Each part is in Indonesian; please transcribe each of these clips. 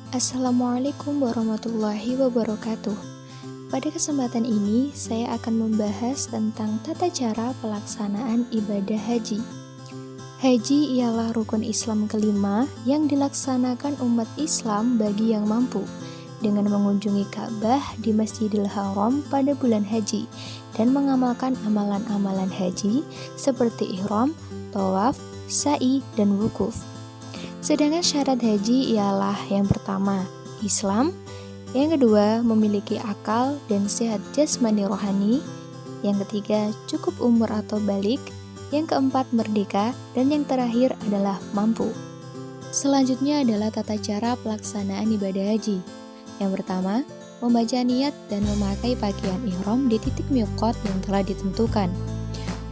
Assalamualaikum warahmatullahi wabarakatuh. Pada kesempatan ini, saya akan membahas tentang tata cara pelaksanaan ibadah haji. Haji ialah rukun Islam kelima yang dilaksanakan umat Islam bagi yang mampu, dengan mengunjungi Ka'bah di Masjidil Haram pada bulan haji, dan mengamalkan amalan-amalan haji seperti ihram, tawaf, sa'i, dan wukuf. Sedangkan syarat haji ialah yang pertama, Islam, yang kedua, memiliki akal dan sehat jasmani rohani, yang ketiga, cukup umur atau balik, yang keempat, merdeka, dan yang terakhir adalah mampu. Selanjutnya adalah tata cara pelaksanaan ibadah haji. Yang pertama, membaca niat dan memakai pakaian ihram di titik miqat yang telah ditentukan.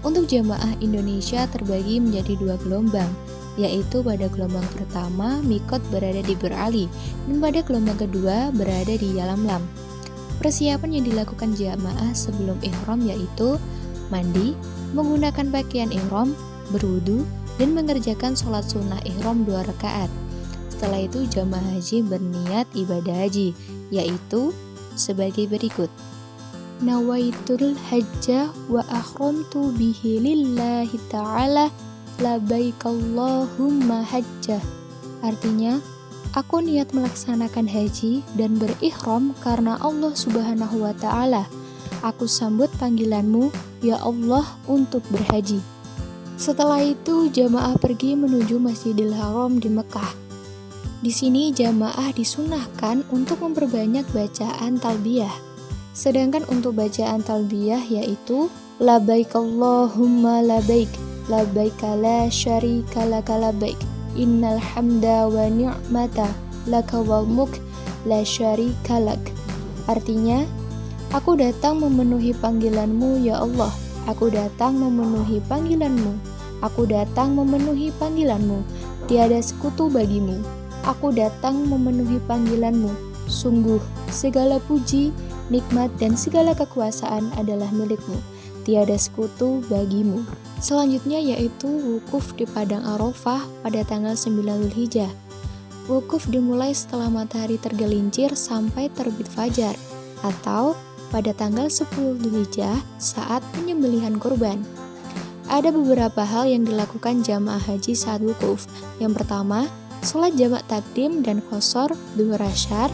Untuk jamaah Indonesia terbagi menjadi dua gelombang, yaitu pada gelombang pertama miqat berada di Berali dan pada gelombang kedua berada di Yalamlam. Persiapan yang dilakukan jamaah sebelum ihram yaitu mandi, menggunakan pakaian ihram, berwudu, dan mengerjakan sholat sunnah ihram 2 rakaat. Setelah itu jamaah haji berniat ibadah haji, yaitu sebagai berikut. Nawaitul hajjah wa ahramtu bihi lillahi ta'ala labbaik Allahumma hajjah. Artinya, aku niat melaksanakan haji dan berihram karena Allah Subhanahu wa Ta'ala. Aku sambut panggilanmu, ya Allah, untuk berhaji. Setelah itu, jamaah pergi menuju Masjidil Haram di Mekah. Di sini jamaah disunahkan untuk memperbanyak bacaan talbiyah. Sedangkan untuk bacaan talbiyah yaitu labbaik Allahumma labbaik, labbaika la syarika laka labbaik, innal hamda wa ni'mata laka wal mulk la syarika lak. Artinya, aku datang memenuhi panggilanmu ya Allah, aku datang memenuhi panggilanmu, aku datang memenuhi panggilanmu, tiada sekutu bagimu, aku datang memenuhi panggilanmu, sungguh segala puji, nikmat dan segala kekuasaan adalah milikmu, tiada sekutu bagimu. Selanjutnya yaitu wukuf di Padang Arafah pada tanggal 9 Dzulhijjah. Wukuf dimulai setelah matahari tergelincir sampai terbit fajar, atau pada tanggal 10 Dzulhijjah saat penyembelihan kurban. Ada beberapa hal yang dilakukan jamaah haji saat wukuf. Yang pertama, sholat jamak takdim dan qashar 2 rakaat,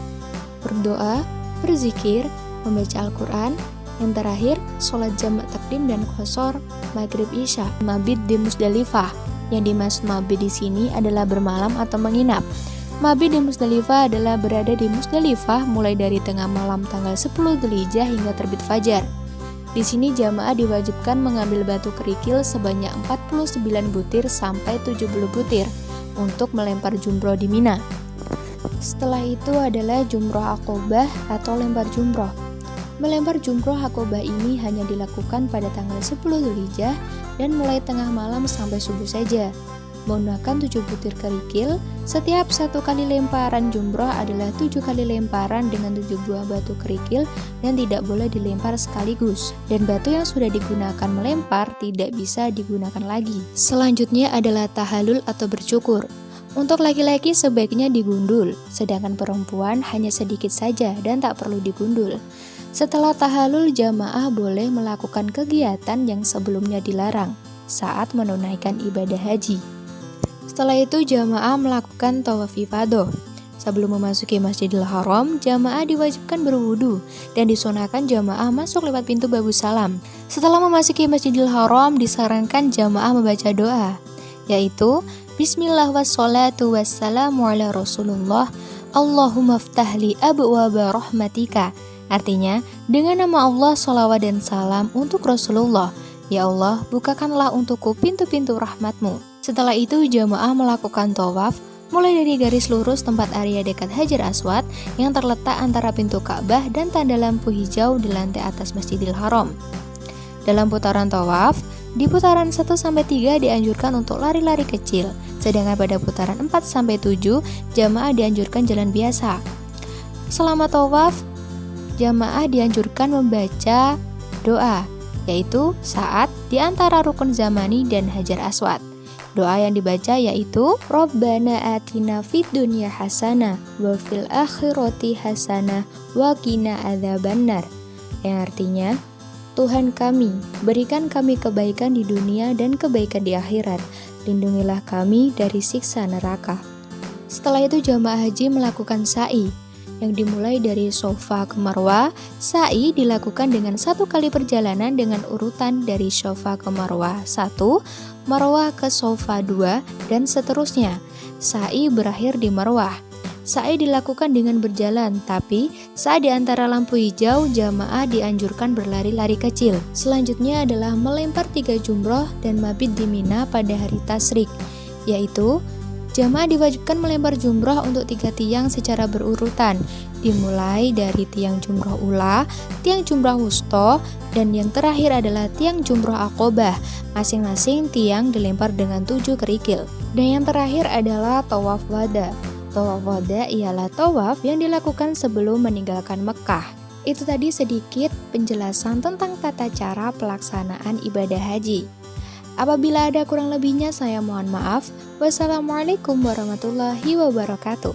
berdoa, berzikir, membaca Al-Quran. Yang terakhir, sholat jamak takdim dan qashar maghrib isya. Mabit di Musdalifah. Yang dimaksud mabit di sini adalah bermalam atau menginap. Mabit di Musdalifah adalah berada di Musdalifah mulai dari tengah malam tanggal 10 Dzulhijjah hingga terbit fajar. Di sini jamaah diwajibkan mengambil batu kerikil sebanyak 49 butir sampai 70 butir untuk melempar jumroh di Mina. Setelah itu adalah jumroh Aqobah atau lempar jumroh. Melempar jumroh Aqobah ini hanya dilakukan pada tanggal 10 Dzulhijjah dan mulai tengah malam sampai subuh saja. Menggunakan 7 butir kerikil, setiap 1 kali lemparan jumroh adalah 7 kali lemparan dengan 7 buah batu kerikil dan tidak boleh dilempar sekaligus. Dan batu yang sudah digunakan melempar tidak bisa digunakan lagi. Selanjutnya adalah tahalul atau bercukur. Untuk laki-laki sebaiknya digundul, sedangkan perempuan hanya sedikit saja dan tak perlu digundul. Setelah tahalul, jamaah boleh melakukan kegiatan yang sebelumnya dilarang saat menunaikan ibadah haji. Setelah itu, jamaah melakukan tawaf ifadah. Sebelum memasuki Masjidil Haram, jamaah diwajibkan berwudu dan disunahkan jamaah masuk lewat pintu Babus Salam. Setelah memasuki Masjidil Haram, disarankan jamaah membaca doa, yaitu Bismillah wassalatu wassalamu ala Rasulullah, Allahumma ftahli abwaba rahmatika. Artinya, dengan nama Allah, sholawat dan salam untuk Rasulullah. Ya Allah, bukakanlah untukku pintu-pintu rahmatmu. Setelah itu, jamaah melakukan tawaf, mulai dari garis lurus tempat area dekat Hajar Aswad yang terletak antara pintu Ka'bah dan tanda lampu hijau di lantai atas Masjidil Haram. Dalam putaran tawaf, di putaran 1-3 dianjurkan untuk lari-lari kecil, sedangkan pada putaran 4-7 jamaah dianjurkan jalan biasa. Selama tawaf, jamaah dianjurkan membaca doa, yaitu saat di antara rukun zamani dan Hajar Aswad. Doa yang dibaca yaitu Rabbana atina fid dunya hasanah wa fil akhirati hasanah wa qina adzabannar. Yang artinya, Tuhan kami, berikan kami kebaikan di dunia dan kebaikan di akhirat. Lindungilah kami dari siksa neraka. Setelah itu jamaah haji melakukan sa'i yang dimulai dari Safa ke Marwah. Sa'i dilakukan dengan 1 kali perjalanan dengan urutan dari Safa ke Marwah 1, Marwah ke Safa 2, dan seterusnya. Sa'i berakhir di Marwah. Sa'i dilakukan dengan berjalan, tapi saat di antara lampu hijau, jamaah dianjurkan berlari-lari kecil. Selanjutnya adalah melempar 3 jumroh dan mabit di Mina pada hari tasyrik, yaitu jamaah diwajibkan melempar jumroh untuk 3 tiang secara berurutan, dimulai dari tiang jumroh ula, tiang jumroh wusto, dan yang terakhir adalah tiang jumroh aqobah. Masing-masing tiang dilempar dengan 7 kerikil. Dan yang terakhir adalah tawaf wada. Tawaf wada ialah tawaf yang dilakukan sebelum meninggalkan Mekah. Itu tadi sedikit penjelasan tentang tata cara pelaksanaan ibadah haji. Apabila ada kurang lebihnya, saya mohon maaf. Wassalamualaikum warahmatullahi wabarakatuh.